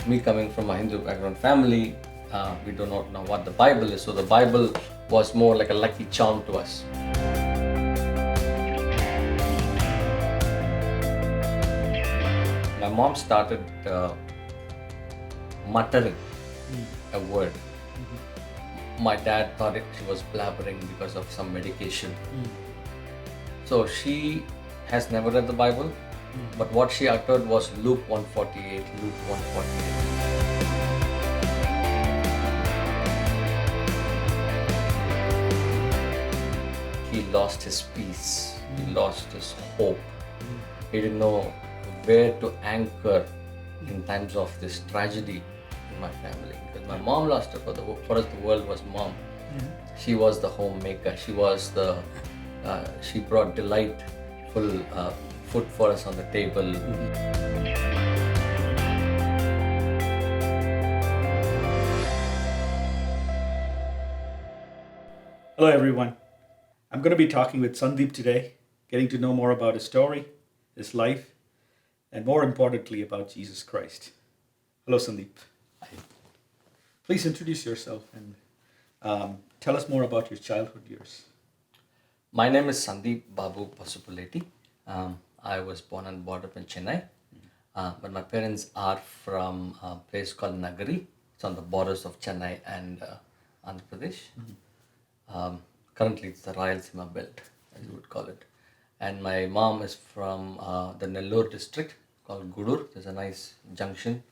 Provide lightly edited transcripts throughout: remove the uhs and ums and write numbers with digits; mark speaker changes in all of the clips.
Speaker 1: me coming from a Hindu background family, we do not know what the Bible is. So the Bible was more like a lucky charm to us. My mom started muttering a word. My dad thought she was blabbering because of some medication. So she has never read the Bible, but what she uttered was Luke 148, Luke 148. He lost his peace, he lost his hope. He didn't know where to anchor in times of this tragedy in my family. Because my mom lost her, for us the world was mom. She was the homemaker. She was the she brought delightful food for us on the table.
Speaker 2: Hello, everyone. I'm going to be talking with Sandeep today, getting to know more about his story, his life, and more importantly, about Jesus Christ. Hello, Sandeep. Please introduce yourself and tell us more about your childhood years.
Speaker 1: My name is Sandeep Babu Pasupuleti. I was born and brought up in Chennai, but my parents are from a place called Nagari. It's on the borders of Chennai and Andhra Pradesh. Currently, it's the Rayalaseema belt, as you would call it. And my mom is from the Nellore district called Gudur. There's a nice junction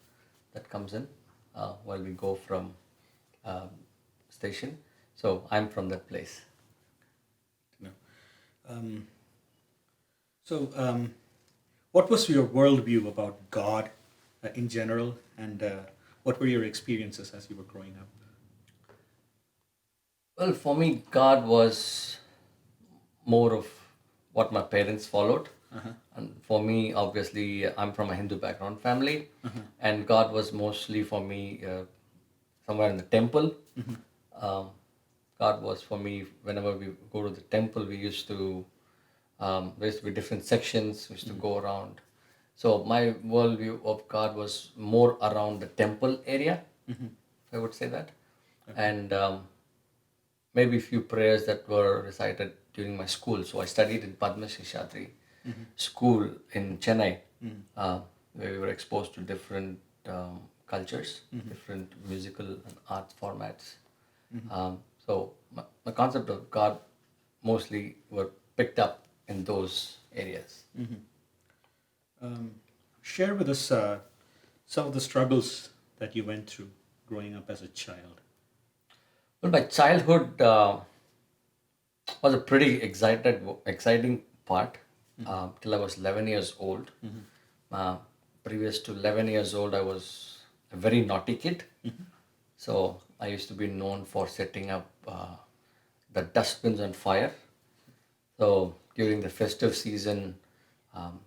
Speaker 1: that comes in while we go from station. So I'm from that place.
Speaker 2: No. What was your worldview about God in general, and what were your experiences as you were growing up?
Speaker 1: Well, for me, God was more of what my parents followed. And for me, obviously, I'm from a Hindu background family, and God was mostly for me somewhere in the temple. Um, God was for me whenever we go to the temple, there used to be different sections, we used to go around. So my worldview of God was more around the temple area, if I would say that. And maybe a few prayers that were recited during my school. So I studied in Padma Seshatri school in Chennai, where we were exposed to different cultures, different musical and art formats. So my concept of God mostly were picked up in those areas.
Speaker 2: Share with us some of the struggles that you went through growing up as a child.
Speaker 1: Well, my childhood was a pretty exciting part till I was 11 years old. Previous to 11 years old, I was a very naughty kid. So I used to be known for setting up the dustbins on fire. So during the festive season,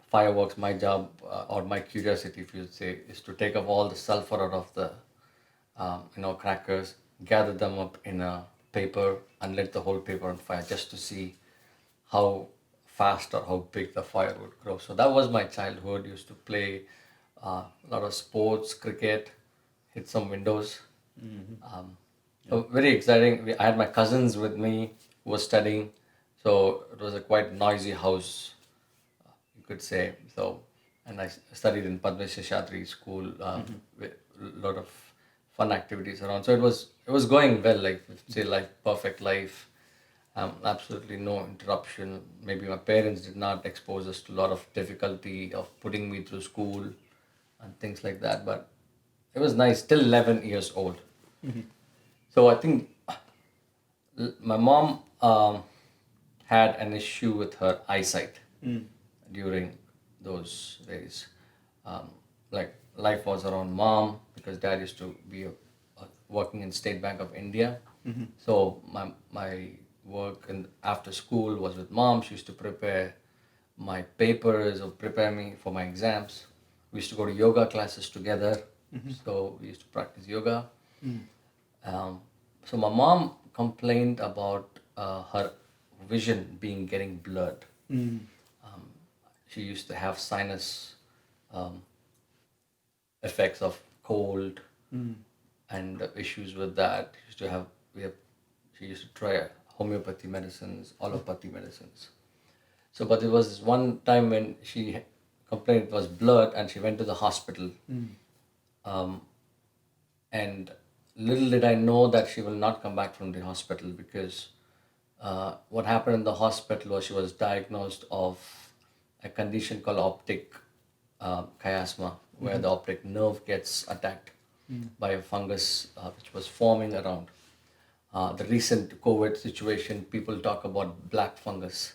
Speaker 1: fireworks, my job or my curiosity, if you say, is to take up all the sulfur out of the crackers, gather them up in a paper and let the whole paper on fire just to see how fast or how big the fire would grow. So that was my childhood. Used to play a lot of sports, cricket, hit some windows. So very exciting. I had my cousins with me who were studying, so it was a quite noisy house, you could say. So, and I studied in Padma Seshatri school with a lot of fun activities around. So it was going well, like say like perfect life. Absolutely no interruption. Maybe my parents did not expose us to a lot of difficulty of putting me through school and things like that. But it was nice. Still 11 years old. So I think my mom had an issue with her eyesight during those days. Like life was around mom because dad used to be working in State Bank of India. So my work and after school was with mom. She used to prepare my papers or prepare me for my exams. We used to go to yoga classes together. So we used to practice yoga. So my mom complained about her vision getting blurred. She used to have sinus effects of cold and the issues with that. She used to try homeopathy medicines, allopathy medicines. So, but there was one time when she complained it was blood, and she went to the hospital. Um, and little did I know that she will not come back from the hospital, because what happened in the hospital was she was diagnosed of a condition called optic chiasma, where the optic nerve gets attacked by a fungus which was forming around. The recent COVID situation, people talk about black fungus.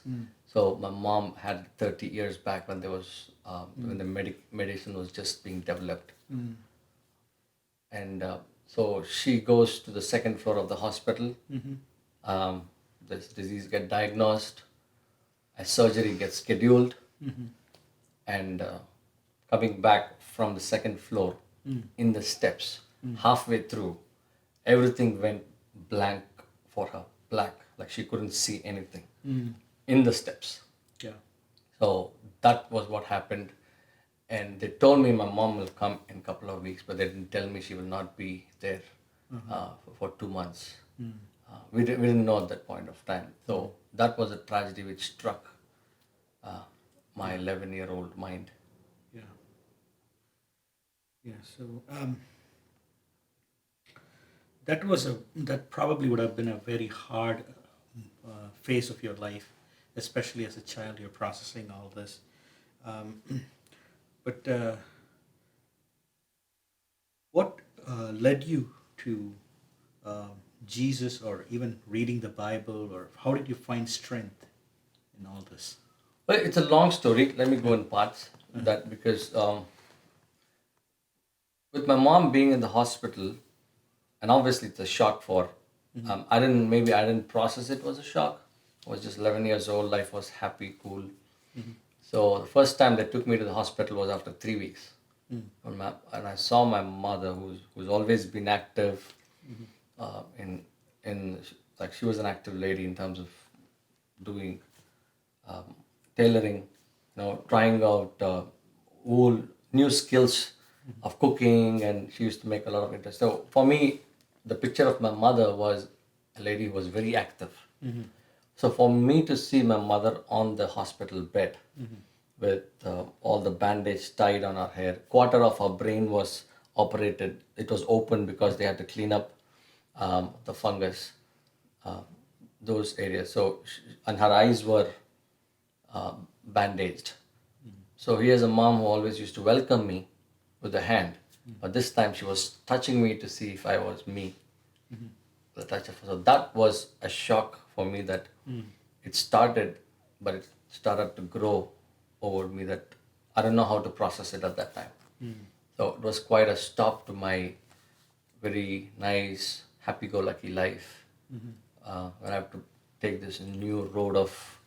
Speaker 1: So my mom had 30 years back when there was when the medicine was just being developed, and so she goes to the second floor of the hospital. This disease get diagnosed, a surgery gets scheduled, and coming back from the second floor in the steps, halfway through, everything went blank for her, black, like she couldn't see anything in the steps.
Speaker 2: Yeah.
Speaker 1: So that was what happened. And they told me my mom will come in a couple of weeks, but they didn't tell me she will not be there for 2 months. We didn't know at that point of time. So that was a tragedy which struck my 11-year-old mind.
Speaker 2: Yeah. Yeah. So that probably would have been a very hard phase of your life, especially as a child. You're processing all this, but what led you to Jesus, or even reading the Bible, or how did you find strength in all this?
Speaker 1: Well, it's a long story. Let me go in parts. That because with my mom being in the hospital, and obviously it's a shock for. I didn't process it was a shock. I was just 11 years old. Life was happy, cool. So the first time they took me to the hospital was after 3 weeks, and I saw my mother, who's always been active, in like she was an active lady in terms of doing tailoring, trying out all new skills of cooking, and she used to make a lot of interest. So for me, the picture of my mother was a lady who was very active. So for me to see my mother on the hospital bed with all the bandage tied on her hair, quarter of her brain was operated. It was open because they had to clean up the fungus, those areas. So and her eyes were bandaged. So here's a mom who always used to welcome me with a hand, but this time she was touching me to see if I was me. The touch of, so that was a shock for me, that it started, but it started to grow over me, that I don't know how to process it at that time. So it was quite a stop to my very nice, happy-go-lucky life, when I have to take this new road of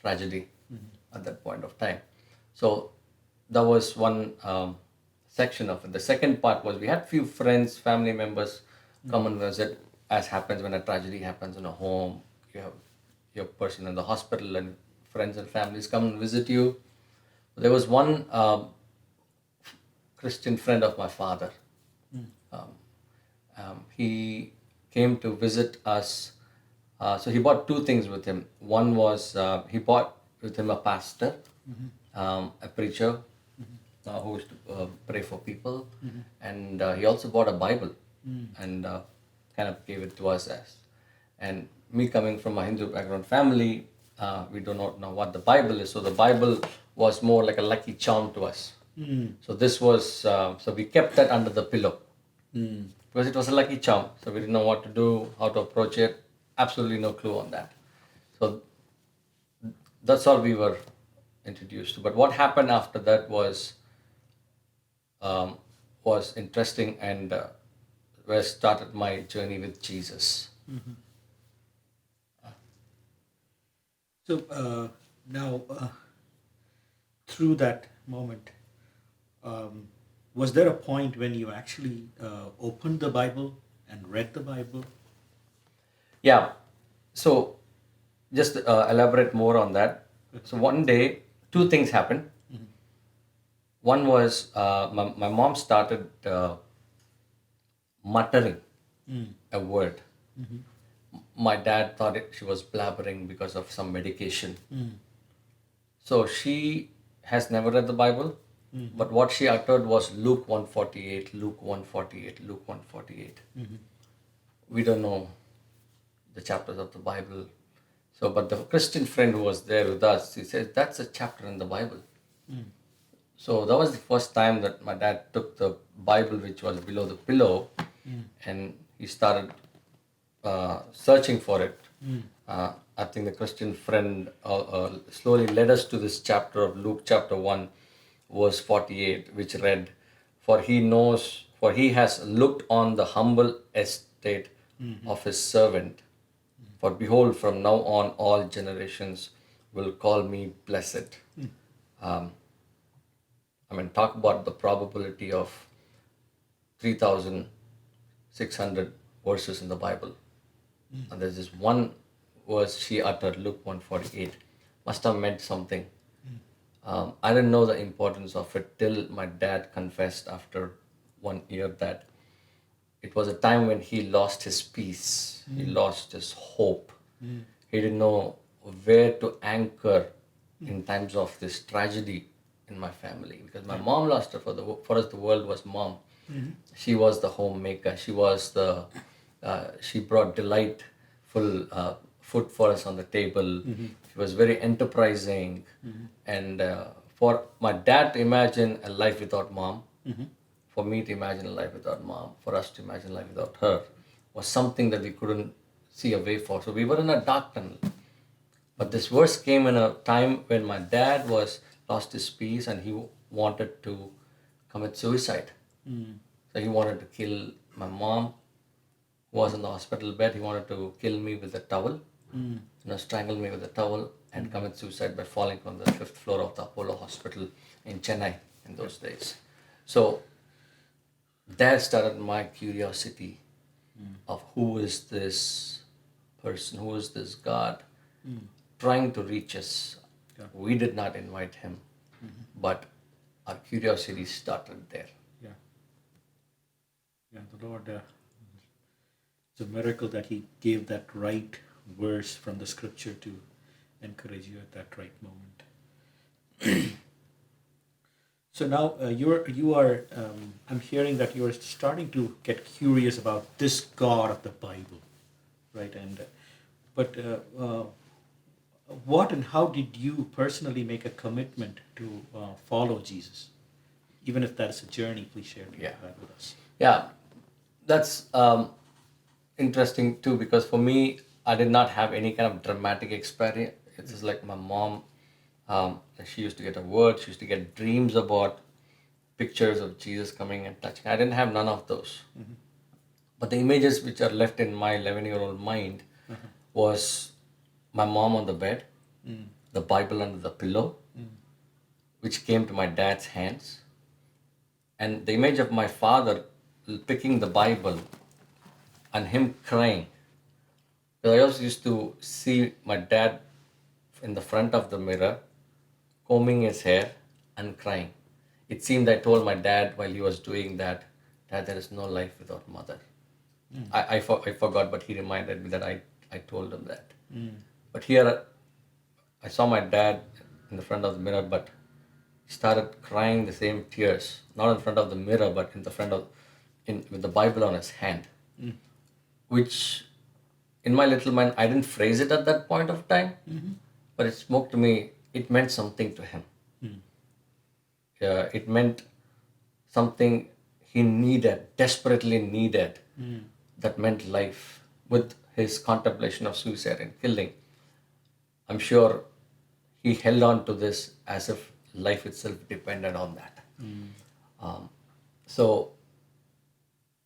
Speaker 1: tragedy at that point of time. So that was one section of it. The second part was we had few friends, family members come and visit, as happens when a tragedy happens in a home. You have your person in the hospital, and friends and families come and visit you. There was one Christian friend of my father. He came to visit us. So he brought two things with him. One was he brought with him a pastor, a preacher who used to pray for people, and he also bought a Bible and kind of gave it to us as. And me coming from a Hindu background family, we do not know what the Bible is. So the Bible was more like a lucky charm to us. So this was, so we kept that under the pillow because it was a lucky charm. So we didn't know what to do, how to approach it. Absolutely no clue on that. So that's all we were introduced to. But what happened after that was interesting, and where started my journey with Jesus.
Speaker 2: So now, through that moment, was there a point when you actually opened the Bible and read the Bible?
Speaker 1: Yeah. So just elaborate more on that. So one day, two things happened. One was my mom started muttering a word. My dad thought she was blabbering because of some medication. So she has never read the Bible, but what she uttered was Luke 148, Luke 148, Luke 148. We don't know the chapters of the Bible. So, but the Christian friend who was there with us, he says, that's a chapter in the Bible. So that was the first time that my dad took the Bible, which was below the pillow, and he started searching for it. I think the Christian friend slowly led us to this chapter of Luke chapter 1, verse 48, which read, for he has looked on the humble estate of his servant. For behold, from now on all generations will call me blessed. Talk about the probability of 3,600 verses in the Bible. And there's this one verse she uttered, Luke 148, must have meant something. I didn't know the importance of it till my dad confessed after 1 year that it was a time when he lost his peace, he lost his hope. He didn't know where to anchor in times of this tragedy in my family, because my mom lost her. For us the world was mom. She was the homemaker. She was the she brought delightful food for us on the table. She was very enterprising, and for my dad to imagine a life without mom, for me to imagine a life without mom, for us to imagine life without her, was something that we couldn't see a way for. So we were in a dark tunnel. But this verse came in a time when my dad was lost his peace and he wanted to commit suicide. So he wanted to kill my mom, who was in the hospital bed. He wanted to kill me with a towel, strangle me with a towel, and commit suicide by falling from the 5th floor of the Apollo Hospital in Chennai in those days. So there started my curiosity of who is this person, who is this God trying to reach us.
Speaker 2: Yeah.
Speaker 1: We did not invite him, but our curiosity started there.
Speaker 2: Yeah, the Lord, it's a miracle that He gave that right verse from the scripture to encourage you at that right moment. So now you are. I'm hearing that you are starting to get curious about this God of the Bible, right? And but what and how did you personally make a commitment to follow Jesus? Even if that is a journey, please share that with us.
Speaker 1: Yeah, that's interesting too, because for me, I did not have any kind of dramatic experience. It's just like my mom, she used to get a word, she used to get dreams about pictures of Jesus coming and touching. I didn't have none of those. But the images which are left in my 11-year-old mind was my mom on the bed, the Bible under the pillow, which came to my dad's hands, and the image of my father picking the Bible and him crying. Because I also used to see my dad in the front of the mirror, combing his hair and crying. It seemed I told my dad while he was doing that, Dad, there is no life without mother. I forgot, but he reminded me that I told him that. But here, I saw my dad in the front of the mirror, but he started crying the same tears, not in front of the mirror, but in the front of, with the Bible on his hand, which in my little mind, I didn't phrase it at that point of time, but it spoke to me. It meant something to him. It meant something he needed, desperately needed, that meant life. With his contemplation of suicide and killing, I'm sure he held on to this as if life itself depended on that. So,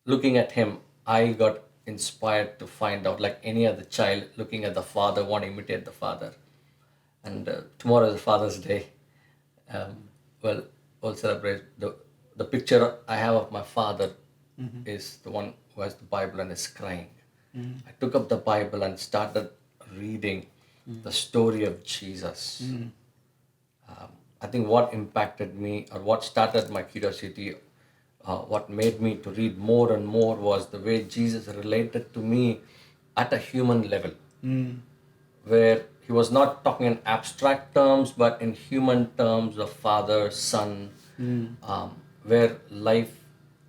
Speaker 1: looking at him, I got inspired to find out, like any other child, looking at the father, want to imitate the father. And tomorrow is Father's Day. We'll celebrate. The picture I have of my father is the one who has the Bible and is crying. I took up the Bible and started reading the story of Jesus. I think what impacted me, or what started my curiosity, what made me to read more and more was the way Jesus related to me at a human level, where he was not talking in abstract terms, but in human terms of father, son, where life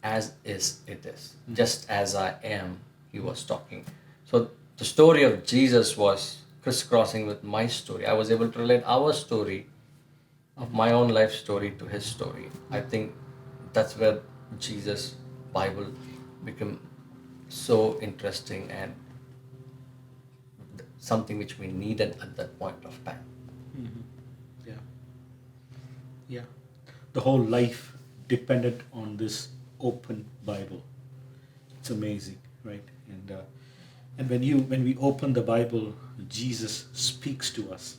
Speaker 1: as is, it is, just as I am, he was talking. So the story of Jesus was crisscrossing with my story. I was able to relate our story of my own life story to his story. I think that's where Jesus Bible became so interesting and something which we needed at that point of time.
Speaker 2: Yeah. Yeah. The whole life depended on this open Bible. It's amazing, right? And when we open the Bible, Jesus speaks to us.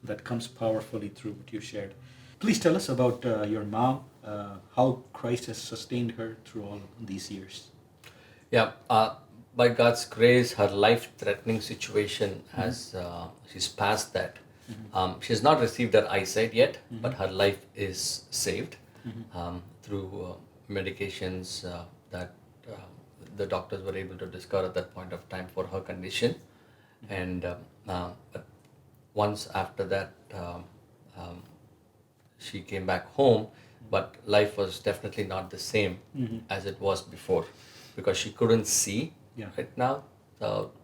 Speaker 2: That comes powerfully through what you shared. Please tell us about your mom, how Christ has sustained her through all these years.
Speaker 1: Yeah, by God's grace, her life-threatening situation has she's passed that. She's not received her eyesight yet, but her life is saved through medications that uh, the doctors were able to discover at that point of time for her condition. And but once after that, um, she came back home, but life was definitely not the same as it was before because she couldn't see
Speaker 2: Yeah.
Speaker 1: right now,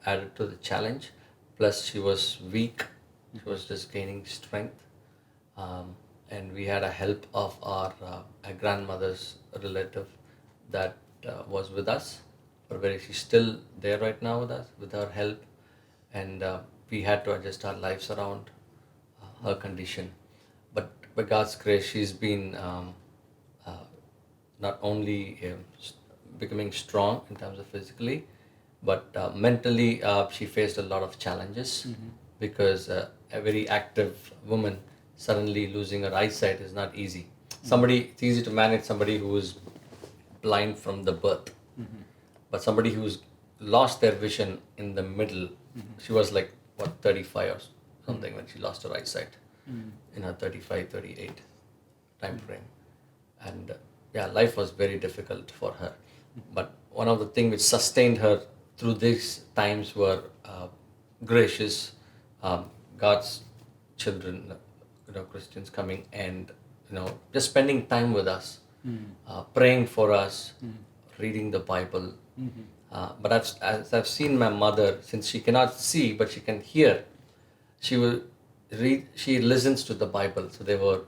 Speaker 1: added to the challenge. Plus, she was weak, she was just gaining strength. And we had a help of our grandmother's relative that was with us. But where she's still there right now with us, with her help, and we had to adjust our lives around her condition. But by God's grace, she's been uh, not only becoming strong in terms of physically, but mentally, she faced a lot of challenges because a very active woman suddenly losing her eyesight is not easy. It's easy to manage somebody who is blind from the birth, but somebody who's lost their vision in the middle, she was like, what, 35 or something when she lost her eyesight in her 35, 38 time frame. And yeah, life was very difficult for her. But one of the things which sustained her through these times were gracious God's children, Christians coming and just spending time with us, praying for us, reading the Bible. But as I've seen my mother, since she cannot see but she can hear, she will read. She listens to the Bible. So there were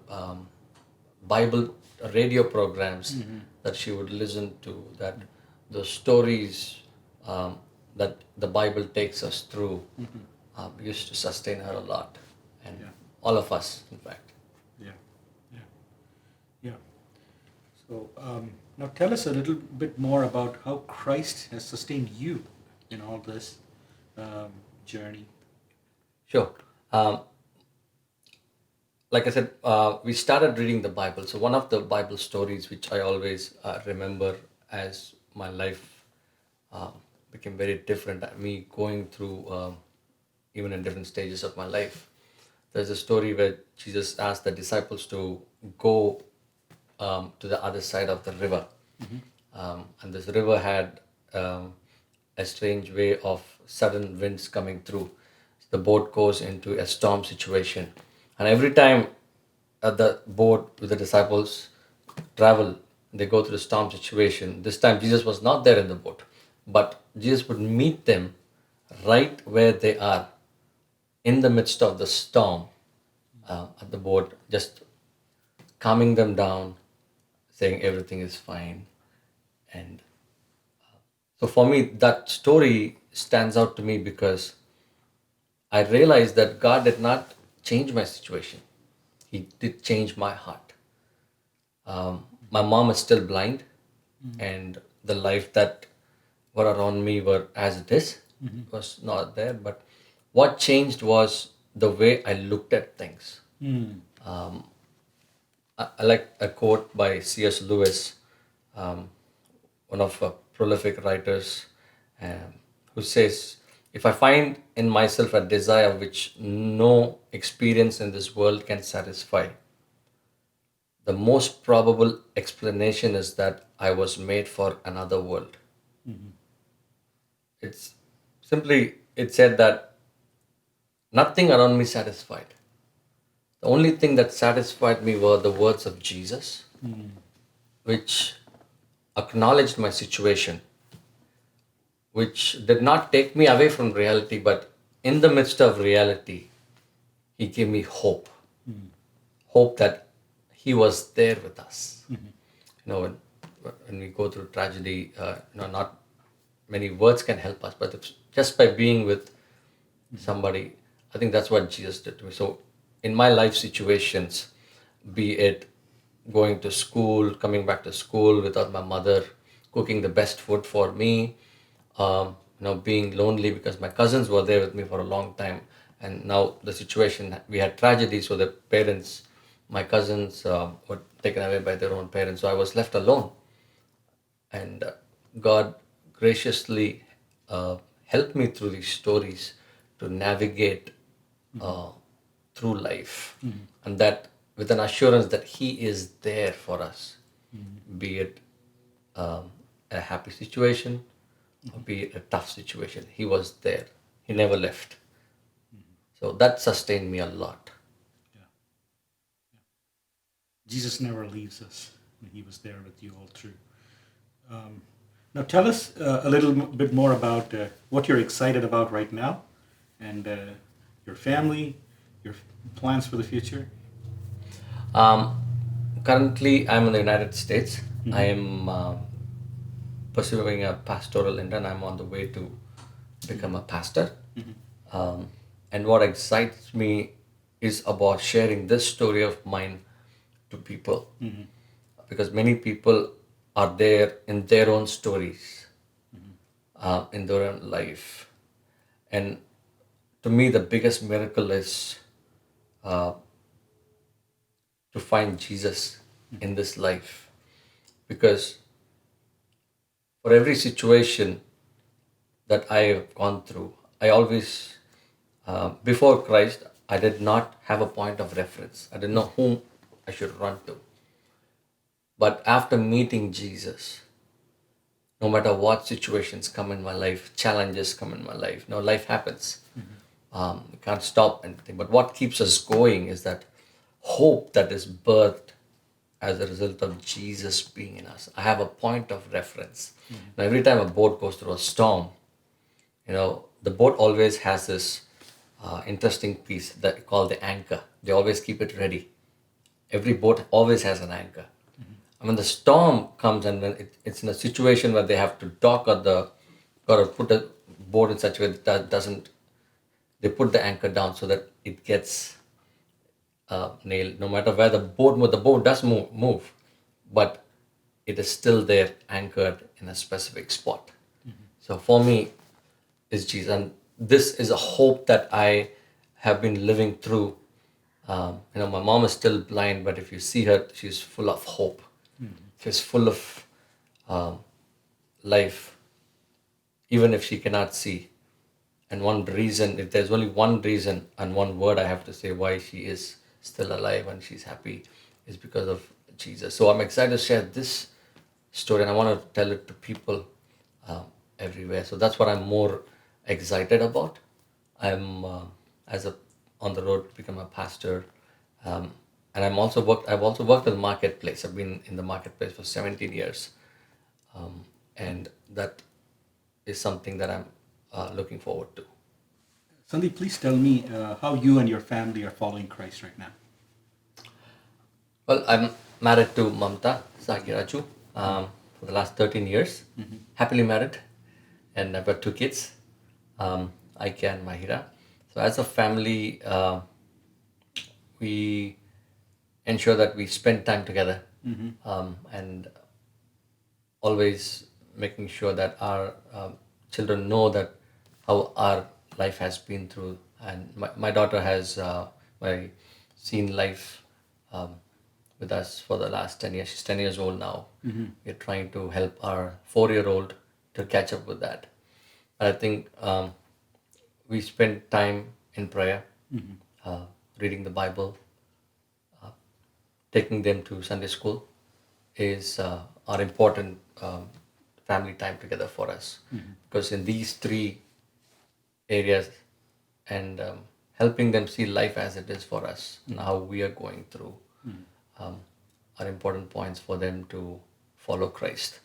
Speaker 1: Bible radio programs that she would listen to. That the stories that the Bible takes us through used to sustain her a lot, and
Speaker 2: Yeah.
Speaker 1: all of us, in fact.
Speaker 2: Yeah. Yeah. Yeah. So now tell us a little bit more about how Christ has sustained you in all this journey.
Speaker 1: Sure. Um, like I said, we started reading the Bible. So one of the Bible stories which I always remember as my life uh, became very different, me going through even in different stages of my life. There's a story where Jesus asked the disciples to go to the other side of the river. And this river had a strange way of sudden winds coming through. The boat goes into a storm situation. And every time the boat with the disciples travel, they go through the storm situation. This time, Jesus was not there in the boat, but Jesus would meet them right where they are in the midst of the storm at the boat, just calming them down, saying everything is fine. And so for me, that story stands out to me because I realized that God did not change my situation. He did change my heart. My mom is still blind, and the life that were around me were as it is, was not there. But what changed was the way I looked at things. I like a quote by C.S. Lewis, um, one of prolific writers, um, who says, "If I find in myself a desire which no experience in this world can satisfy, the most probable explanation is that I was made for another world. It's simply, it said that nothing around me satisfied. The only thing that satisfied me were the words of Jesus, which acknowledged my situation, which did not take me away from reality, but in the midst of reality, He gave me hope. Hope that He was there with us. When we go through tragedy, not many words can help us, but it's just by being with somebody, I think that's what Jesus did to me. So, in my life situations, be it going to school, coming back to school without my mother cooking the best food for me, being lonely because my cousins were there with me for a long time, and now the situation, we had tragedy, so the parents, my cousins, were taken away by their own parents, so I was left alone, and God graciously helped me through these stories to navigate uh, through life, and that with an assurance that He is there for us, be it a happy situation or be it a tough situation. He was there. He never left. So that sustained me a lot.
Speaker 2: Yeah. Jesus never leaves us. He was there with you all through. Now, tell us a little bit more about what you're excited about right now and your family, your plans for the future.
Speaker 1: Um, Currently, I'm in the United States. I am pursuing a pastoral intern. I'm on the way to become a pastor. And what excites me is about sharing this story of mine to people. Because many people are there in their own stories, in their own life. And to me, the biggest miracle is to find Jesus in this life. Because for every situation that I have gone through, I always, before Christ, I did not have a point of reference. I didn't know whom I should run to. But after meeting Jesus, no matter what situations come in my life, challenges come in my life, life happens. You can't stop anything. But what keeps us going is that hope that is birthed as a result of Jesus being in us. I have a point of reference. Now, every time a boat goes through a storm, the boat always has this interesting piece that called the anchor. They always keep it ready. Every boat always has an anchor. And when the storm comes and when it's in a situation where they have to dock or put a boat in such a way that doesn't, they put the anchor down so that it gets nailed. No matter where the boat does move, but it is still there anchored in a specific spot. So for me, is Jesus. And this is a hope that I have been living through. My mom is still blind, but if you see her, she's full of hope. She's full of life, even if she cannot see. And one reason, if there's only one reason and one word I have to say why she is still alive and she's happy, is because of Jesus. So I'm excited to share this story, and I want to tell it to people everywhere. So that's what I'm more excited about. I'm as a on the road to become a pastor, and I've also worked in the marketplace. I've been in the marketplace for 17 years, and that is something that I'm looking forward to.
Speaker 2: Sandeep, please tell me how you and your family are following Christ right now.
Speaker 1: Well, I'm married to Mamta Sakiraju for the last 13 years. Happily married, and I've got two kids, Aika and Mahira. So, as a family, we ensure that we spend time together, and always making sure that our children know that how our life has been through. And my daughter has seen life um, with us for the last 10 years. She's 10 years old now. We're trying to help our 4-year-old to catch up with that. I think we spend time in prayer, reading the Bible, taking them to Sunday school is our important family time together for us. Because in these three areas, and helping them see life as it is for us and how we are going through um, are important points for them to follow Christ.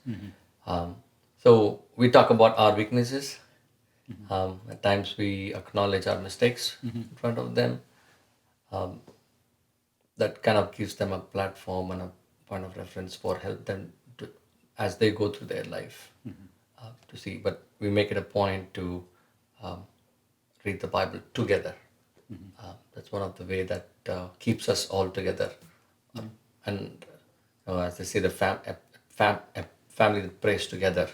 Speaker 1: So we talk about our weaknesses. At times we acknowledge our mistakes in front of them. That kind of gives them a platform and a point of reference for help them to, as they go through their life, to see. But we make it a point to um, read the Bible together. That's one of the way that keeps us all together. And as they say, a family that prays together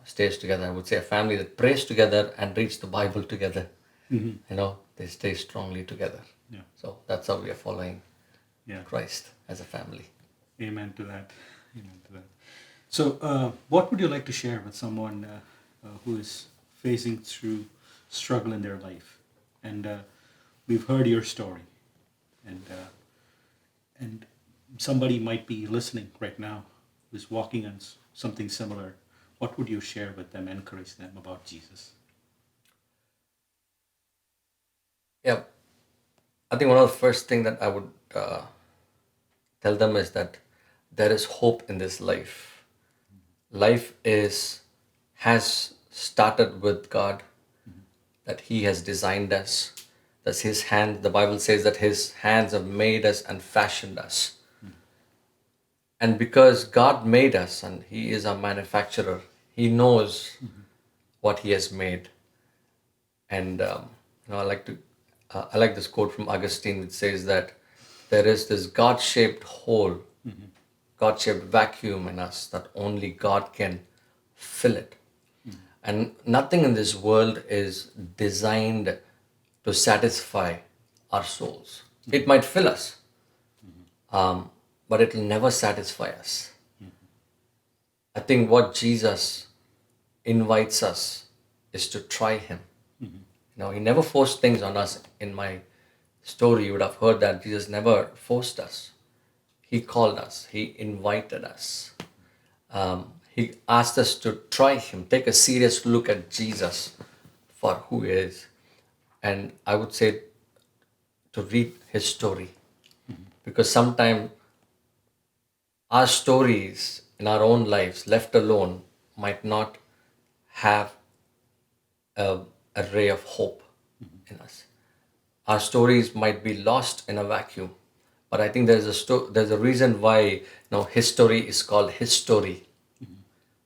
Speaker 1: stays together. I would say a family that prays together and reads the Bible together. They stay strongly together.
Speaker 2: Yeah.
Speaker 1: So that's how we are following
Speaker 2: Yeah.
Speaker 1: Christ as a family.
Speaker 2: Amen to that. Amen to that. So, what would you like to share with someone who is facing through struggle in their life? And we've heard your story, and somebody might be listening right now who's walking on something similar. What would you share with them, encourage them about Jesus?
Speaker 1: Yeah, I think one of the first thing that I would tell them is that there is hope in this life. Life has started with God, that He has designed us. That's His hand. The Bible says that His hands have made us and fashioned us. And because God made us and He is our manufacturer, He knows what He has made. And I like this quote from Augustine, which says that there is this God-shaped hole, God-shaped vacuum in us that only God can fill it. And nothing in this world is designed to satisfy our souls. It might fill us, but it will never satisfy us. I think what Jesus invites us is to try Him. He never forced things on us. In my story, you would have heard that Jesus never forced us. He called us. He invited us. He asked us to try Him, take a serious look at Jesus for who He is. And I would say to read His story. Because sometimes our stories in our own lives, left alone, might not have a ray of hope in us. Our stories might be lost in a vacuum, but I think there's a reason why history is called history,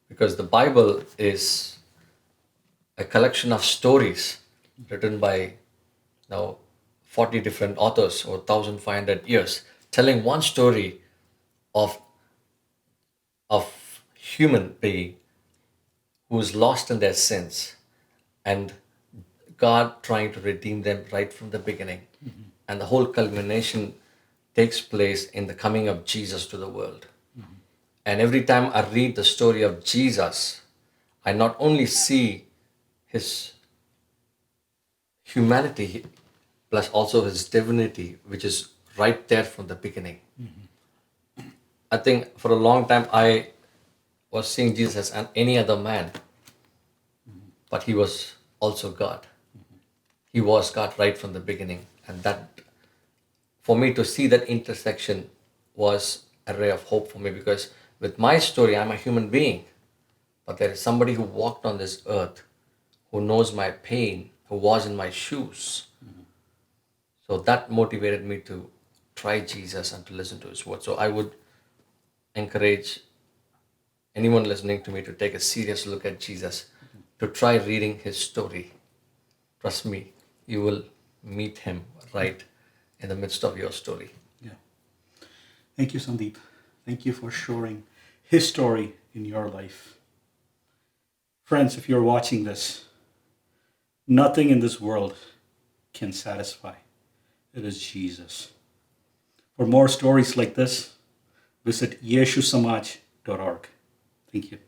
Speaker 1: because the Bible is a collection of stories written by 40 different authors over 1,500 years, telling one story of human being who is lost in their sins, and God trying to redeem them right from the beginning. And the whole culmination takes place in the coming of Jesus to the world. And every time I read the story of Jesus, I not only see His humanity, plus also His divinity, which is right there from the beginning. I think for a long time I was seeing Jesus as any other man, but He was also God. He was God right from the beginning. And that, for me to see that intersection, was a ray of hope for me, because with my story, I'm a human being. But there is somebody who walked on this earth, who knows my pain, who was in my shoes. So that motivated me to try Jesus and to listen to His word. So I would encourage anyone listening to me to take a serious look at Jesus, to try reading His story. Trust me, you will meet Him right in the midst of your story.
Speaker 2: Yeah. Thank you, Sandeep. Thank you for sharing His story in your life. Friends, if you're watching this, nothing in this world can satisfy. It is Jesus. For more stories like this, visit yeshusamaj.org. Thank you.